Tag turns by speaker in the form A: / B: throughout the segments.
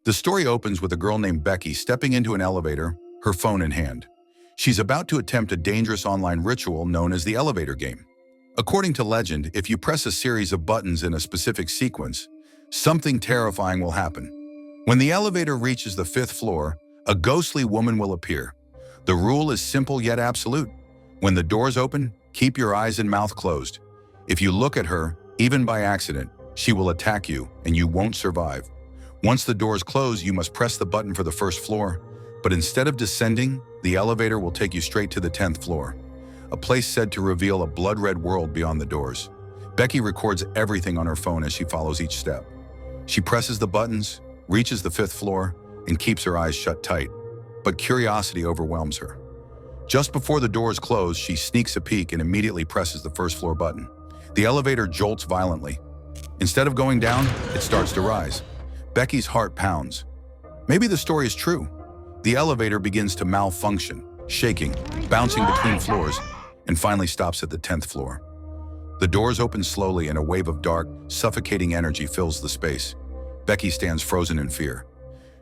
A: The story opens with a girl named Becky stepping into an elevator, her phone in hand. She's about to attempt a dangerous online ritual known as the elevator game. According to legend, if you press a series of buttons in a specific sequence, something terrifying will happen. When the elevator reaches the 5th floor, a ghostly woman will appear. The rule is simple yet absolute. When the doors open, keep your eyes and mouth closed. If you look at her, even by accident, she will attack you and you won't survive. Once the doors close, you must press the button for the 1st floor, but instead of descending, the elevator will take you straight to the 10th floor, a place said to reveal a blood-red world beyond the doors. Becky records everything on her phone as she follows each step. She presses the buttons, reaches the 5th floor, and keeps her eyes shut tight. But curiosity overwhelms her. Just before the doors close, she sneaks a peek and immediately presses the 1st floor button. The elevator jolts violently. Instead of going down, it starts to rise. Becky's heart pounds. Maybe the story is true. The elevator begins to malfunction, shaking, bouncing between floors, and finally stops at the 10th floor. The doors open slowly and a wave of dark, suffocating energy fills the space. Becky stands frozen in fear.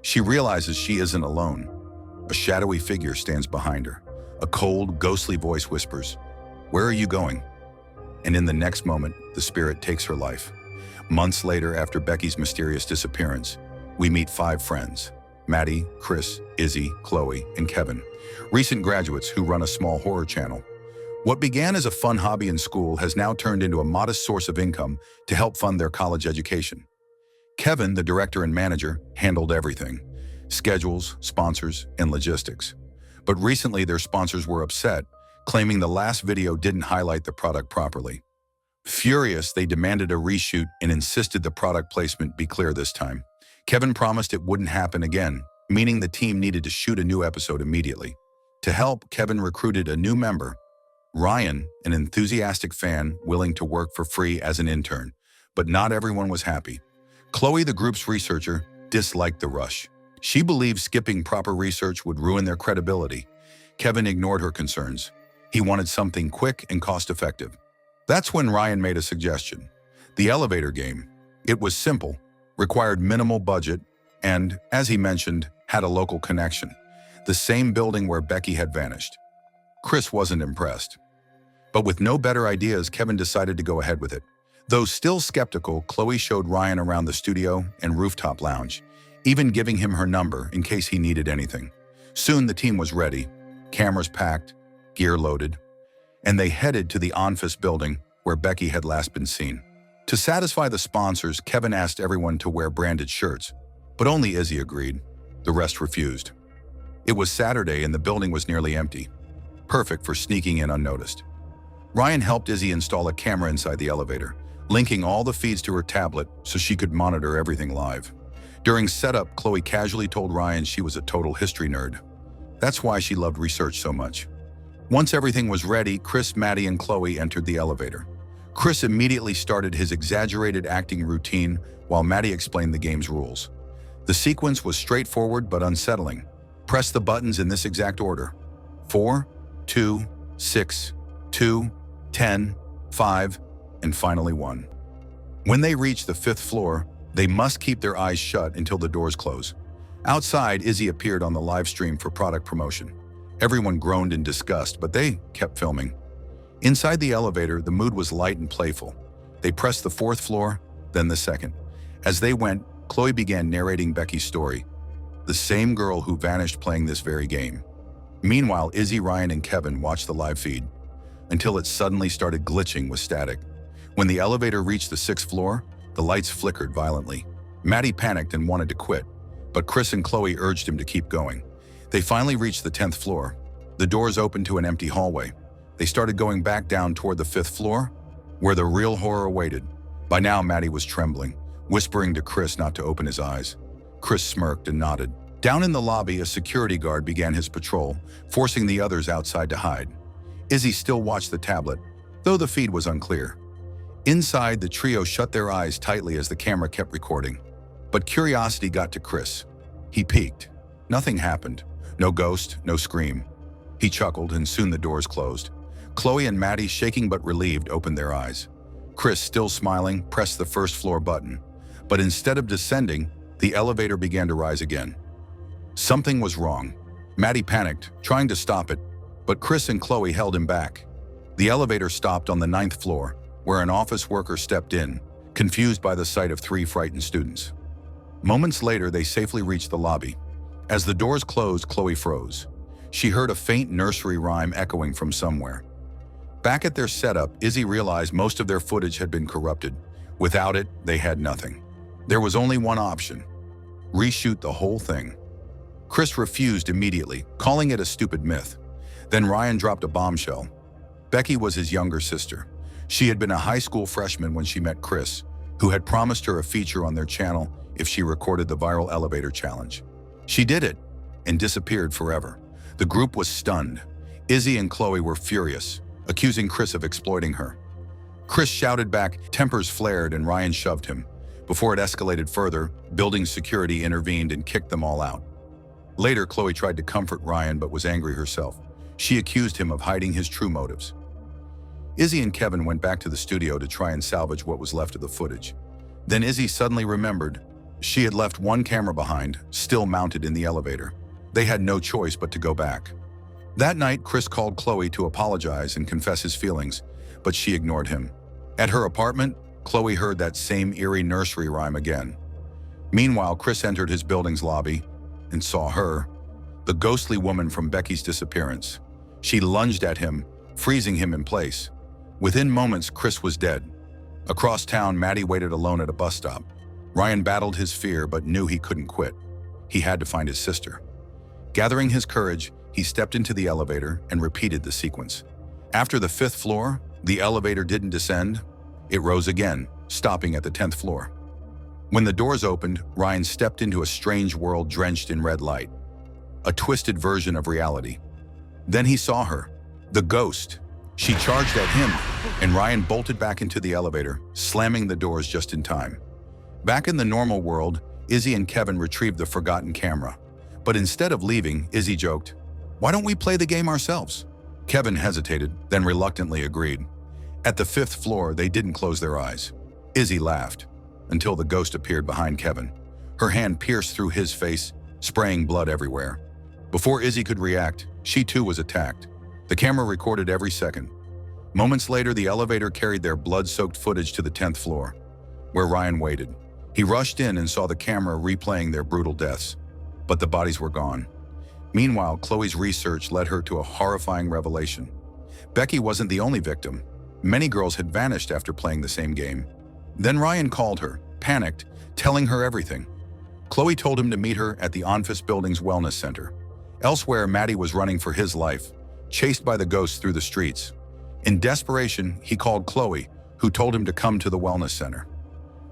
A: She realizes she isn't alone. A shadowy figure stands behind her. A cold, ghostly voice whispers, "Where are you going?" And in the next moment, the spirit takes her life. Months later, after Becky's mysterious disappearance, we meet 5 friends: Maddie, Chris, Izzy, Chloe, and Kevin, recent graduates who run a small horror channel. What began as a fun hobby in school has now turned into a modest source of income to help fund their college education. Kevin, the director and manager, handled everything: schedules, sponsors, and logistics. But recently their sponsors were upset, claiming the last video didn't highlight the product properly. Furious, they demanded a reshoot and insisted the product placement be clear this time. Kevin promised it wouldn't happen again, meaning the team needed to shoot a new episode immediately. To help, Kevin recruited a new member, Ryan, an enthusiastic fan willing to work for free as an intern. But not everyone was happy. Chloe, the group's researcher, disliked the rush. She believed skipping proper research would ruin their credibility. Kevin ignored her concerns. He wanted something quick and cost-effective. That's when Ryan made a suggestion: the elevator game. It was simple, required minimal budget, and, as he mentioned, had a local connection: the same building where Becky had vanished. Chris wasn't impressed. But with no better ideas, Kevin decided to go ahead with it. Though still skeptical, Chloe showed Ryan around the studio and rooftop lounge, even giving him her number in case he needed anything. Soon the team was ready, cameras packed, gear loaded, and they headed to the Onfus building where Becky had last been seen. To satisfy the sponsors, Kevin asked everyone to wear branded shirts, but only Izzy agreed. The rest refused. It was Saturday and the building was nearly empty, perfect for sneaking in unnoticed. Ryan helped Izzy install a camera inside the elevator, linking all the feeds to her tablet so she could monitor everything live. During setup, Chloe casually told Ryan she was a total history nerd. That's why she loved research so much. Once everything was ready, Chris, Maddie, and Chloe entered the elevator. Chris immediately started his exaggerated acting routine while Maddie explained the game's rules. The sequence was straightforward but unsettling. Press the buttons in this exact order: 4, 2, 6, 2, 10, 5, and finally 1. When they reach the 5th floor, they must keep their eyes shut until the doors close. Outside, Izzy appeared on the live stream for product promotion. Everyone groaned in disgust, but they kept filming. Inside the elevator, the mood was light and playful. They pressed the 4th floor, then the 2nd. As they went, Chloe began narrating Becky's story, the same girl who vanished playing this very game. Meanwhile, Izzy, Ryan, and Kevin watched the live feed until it suddenly started glitching with static. When the elevator reached the 6th floor, the lights flickered violently. Maddie panicked and wanted to quit, but Chris and Chloe urged him to keep going. They finally reached the 10th floor. The doors opened to an empty hallway. They started going back down toward the 5th floor, where the real horror awaited. By now, Maddie was trembling, whispering to Chris not to open his eyes. Chris smirked and nodded. Down in the lobby, a security guard began his patrol, forcing the others outside to hide. Izzy still watched the tablet, though the feed was unclear. Inside, the trio shut their eyes tightly as the camera kept recording. But curiosity got to Chris. He peeked. Nothing happened. No ghost, no scream. He chuckled, and soon the doors closed. Chloe and Maddie, shaking but relieved, opened their eyes. Chris, still smiling, pressed the 1st floor button. But instead of descending, The elevator began to rise again. Something was wrong. Maddie panicked, trying to stop it, but Chris and Chloe held him back. The elevator stopped on the 9th floor, where an office worker stepped in, confused by the sight of 3 frightened students. Moments later, they safely reached the lobby. As the doors closed, Chloe froze. She heard a faint nursery rhyme echoing from somewhere. Back at their setup, Izzy realized most of their footage had been corrupted. Without it, they had nothing. There was only one option: reshoot the whole thing. Chris refused immediately, calling it a stupid myth. Then Ryan dropped a bombshell. Becky was his younger sister. She had been a high school freshman when she met Chris, who had promised her a feature on their channel if she recorded the viral elevator challenge. She did it and disappeared forever. The group was stunned. Izzy and Chloe were furious, accusing Chris of exploiting her. Chris shouted back, tempers flared, and Ryan shoved him. Before it escalated further, building security intervened and kicked them all out. Later, Chloe tried to comfort Ryan but was angry herself. She accused him of hiding his true motives. Izzy and Kevin went back to the studio to try and salvage what was left of the footage. Then Izzy suddenly remembered she had left one camera behind, still mounted in the elevator. They had no choice but to go back. That night, Chris called Chloe to apologize and confess his feelings, but she ignored him. At her apartment, Chloe heard that same eerie nursery rhyme again. Meanwhile, Chris entered his building's lobby and saw her, the ghostly woman from Becky's disappearance. She lunged at him, freezing him in place. Within moments, Chris was dead. Across town, Maddie waited alone at a bus stop. Ryan battled his fear but knew he couldn't quit. He had to find his sister. Gathering his courage, he stepped into the elevator and repeated the sequence. After the 5th floor, the elevator didn't descend. It rose again, stopping at the 10th floor. When the doors opened, Ryan stepped into a strange world drenched in red light. A twisted version of reality. Then he saw her, the ghost. She charged at him, and Ryan bolted back into the elevator, slamming the doors just in time. Back in the normal world, Izzy and Kevin retrieved the forgotten camera. But instead of leaving, Izzy joked, "Why don't we play the game ourselves?" Kevin hesitated, then reluctantly agreed. At the 5th floor, they didn't close their eyes. Izzy laughed, until the ghost appeared behind Kevin. Her hand pierced through his face, spraying blood everywhere. Before Izzy could react, she too was attacked. The camera recorded every second. Moments later, the elevator carried their blood-soaked footage to the 10th floor, where Ryan waited. He rushed in and saw the camera replaying their brutal deaths, but the bodies were gone. Meanwhile, Chloe's research led her to a horrifying revelation. Becky wasn't the only victim. Many girls had vanished after playing the same game. Then Ryan called her, panicked, telling her everything. Chloe told him to meet her at the Onfus Building's wellness center. Elsewhere, Maddie was running for his life, chased by the ghosts through the streets. In desperation, he called Chloe, who told him to come to the wellness center.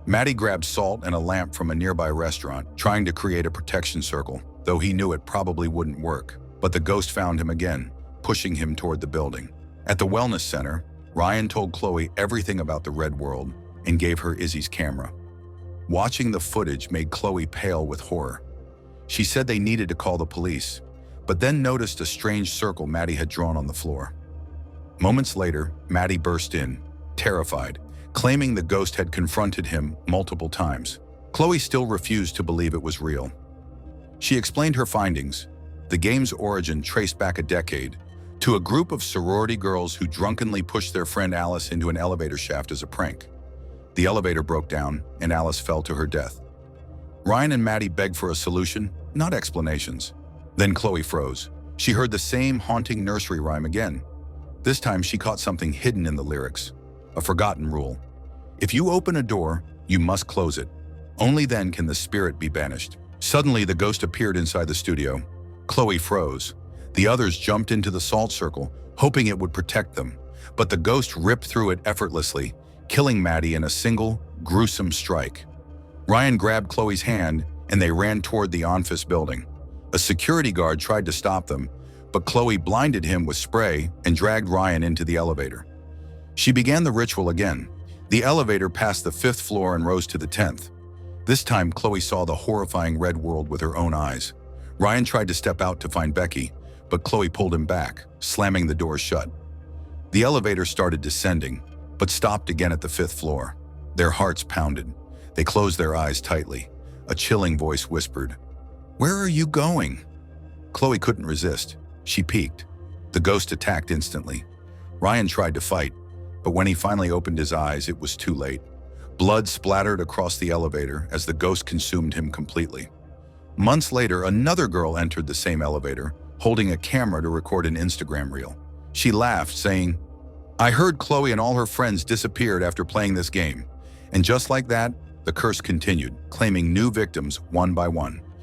A: Maddie grabbed salt and a lamp from a nearby restaurant, trying to create a protection circle, though he knew it probably wouldn't work. But the ghost found him again, pushing him toward the building. At the wellness center, Ryan told Chloe everything about the Red World and gave her Izzy's camera. Watching the footage made Chloe pale with horror. She said they needed to call the police, but then noticed a strange circle Maddie had drawn on the floor. Moments later, Maddie burst in, terrified, claiming the ghost had confronted him multiple times. Chloe still refused to believe it was real. She explained her findings. The game's origin traced back a decade to a group of sorority girls who drunkenly pushed their friend Alice into an elevator shaft as a prank. The elevator broke down, and Alice fell to her death. Ryan and Maddie begged for a solution, not explanations. Then Chloe froze. She heard the same haunting nursery rhyme again. This time she caught something hidden in the lyrics, a forgotten rule. If you open a door, you must close it. Only then can the spirit be banished. Suddenly, the ghost appeared inside the studio. Chloe froze. The others jumped into the salt circle, hoping it would protect them. But the ghost ripped through it effortlessly, killing Maddie in a single, gruesome strike. Ryan grabbed Chloe's hand, and they ran toward the Onfus building. A security guard tried to stop them, but Chloe blinded him with spray and dragged Ryan into the elevator. She began the ritual again. The elevator passed the 5th floor and rose to the 10th. This time, Chloe saw the horrifying Red World with her own eyes. Ryan tried to step out to find Becky, but Chloe pulled him back, slamming the door shut. The elevator started descending, but stopped again at the 5th floor. Their hearts pounded. They closed their eyes tightly. A chilling voice whispered, "Where are you going?" Chloe couldn't resist. She peeked. The ghost attacked instantly. Ryan tried to fight, but when he finally opened his eyes, it was too late. Blood splattered across the elevator as the ghost consumed him completely. Months later, another girl entered the same elevator, holding a camera to record an Instagram reel. She laughed, saying, "I heard Chloe and all her friends disappeared after playing this game." And just like that, the curse continued, claiming new victims one by one.